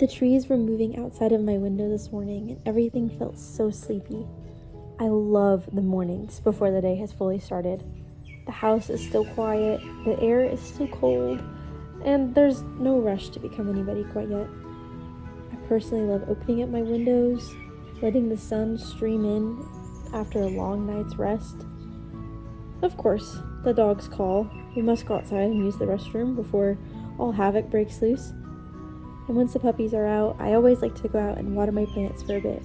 The trees were moving outside of my window this morning, and everything felt so sleepy. I love the mornings before the day has fully started. The house is still quiet, the air is still cold, and there's no rush to become anybody quite yet. I personally love opening up my windows, letting the sun stream in after a long night's rest. Of course, the dogs call. We must go outside and use the restroom before all havoc breaks loose. And once the puppies are out, I always like to go out and water my plants for a bit.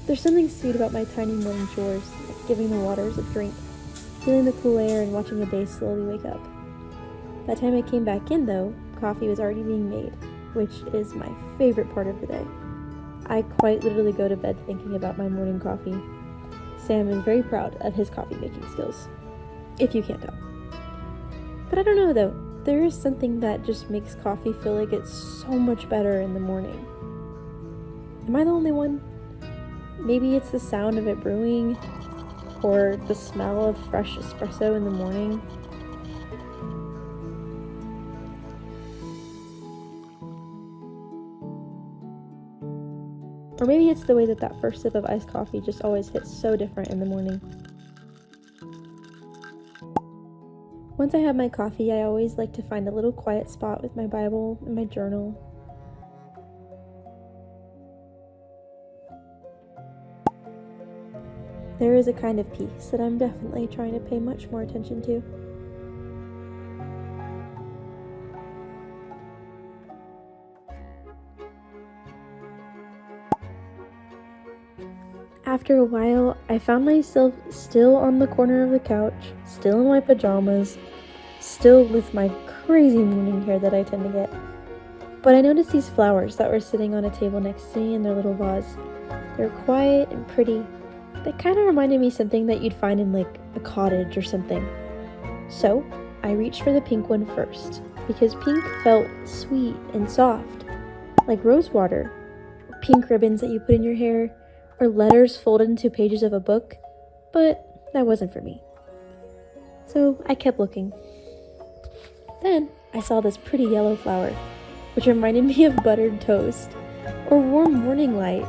There's something sweet about my tiny morning chores, like giving the waters a drink, feeling the cool air, and watching the day slowly wake up. By the time I came back in, though, coffee was already being made, which is my favorite part of the day. I quite literally go to bed thinking about my morning coffee. Sam is very proud of his coffee making skills, if you can't tell. But I don't know though, there is something that just makes coffee feel like it's so much better in the morning. Am I the only one? Maybe it's the sound of it brewing, or the smell of fresh espresso in the morning. Or maybe it's the way that first sip of iced coffee just always hits so different in the morning. Once I have my coffee, I always like to find a little quiet spot with my Bible and my journal. There is a kind of peace that I'm definitely trying to pay much more attention to. After a while, I found myself still on the corner of the couch, still in my pajamas, still with my crazy morning hair that I tend to get. But I noticed these flowers that were sitting on a table next to me in their little vase. They were quiet and pretty. They kind of reminded me something that you'd find in like a cottage or something. So I reached for the pink one first, because pink felt sweet and soft, like rose water, or pink ribbons that you put in your hair, or letters folded into pages of a book, but that wasn't for me. So I kept looking. Then I saw this pretty yellow flower, which reminded me of buttered toast, or warm morning light,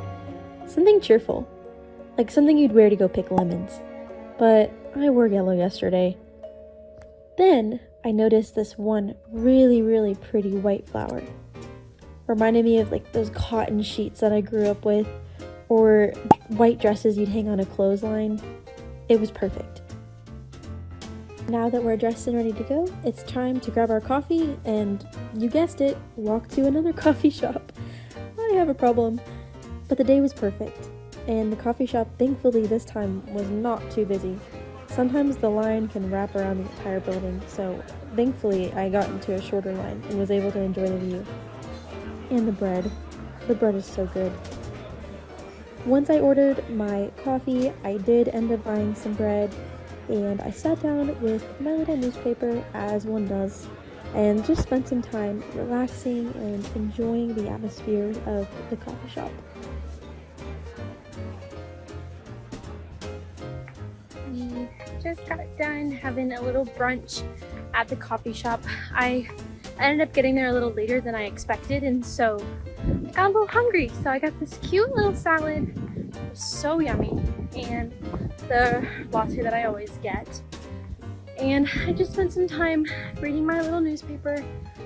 something cheerful, like something you'd wear to go pick lemons. But I wore yellow yesterday. Then I noticed this one really, really pretty white flower. Reminded me of like those cotton sheets that I grew up with, or white dresses you'd hang on a clothesline. It was perfect. Now that we're dressed and ready to go, it's time to grab our coffee and, you guessed it, walk to another coffee shop. I have a problem. But the day was perfect, and the coffee shop, thankfully this time, was not too busy. Sometimes the line can wrap around the entire building, so thankfully I got into a shorter line and was able to enjoy the view. And the bread. The bread is so good. Once I ordered my coffee, I did end up buying some bread, and I sat down with my little newspaper, as one does, and just spent some time relaxing and enjoying the atmosphere of the coffee shop. We just got done having a little brunch at the coffee shop. I ended up getting there a little later than I expected, and so I got a little hungry, so I got this cute little salad. It was so yummy, and the latte that I always get. And I just spent some time reading my little newspaper.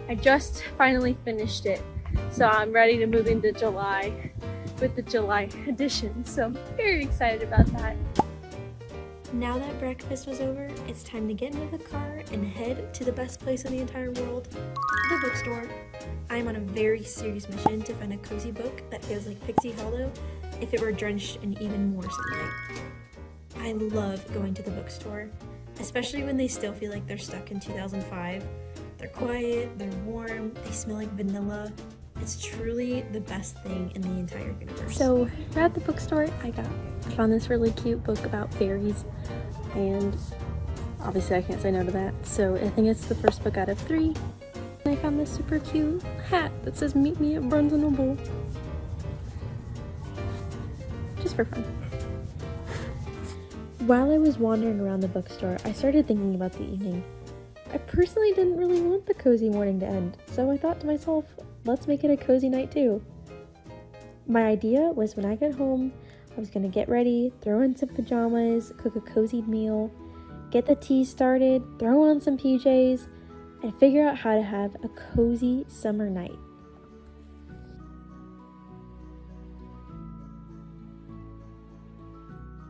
I just finally finished it, so I'm ready to move into July with the July edition, so I'm very excited about that. Now that breakfast was over, it's time to get into the car and head to the best place in the entire world, the bookstore. I'm on a very serious mission to find a cozy book that feels like Pixie Hollow if it were drenched in even more sunlight. I love going to the bookstore, especially when they still feel like they're stuck in 2005. They're quiet, they're warm, they smell like vanilla. It's truly the best thing in the entire universe. So at the bookstore, I found this really cute book about fairies, and obviously I can't say no to that. So I think it's the first book out of 3. And I found this super cute hat that says "Meet me at Barnes & Noble." Just for fun. While I was wandering around the bookstore, I started thinking about the evening. I personally didn't really want the cozy morning to end, so I thought to myself, let's make it a cozy night too. My idea was when I get home, I was gonna get ready, throw in some pajamas, cook a cozy meal, get the tea started, throw on some PJs, and figure out how to have a cozy summer night.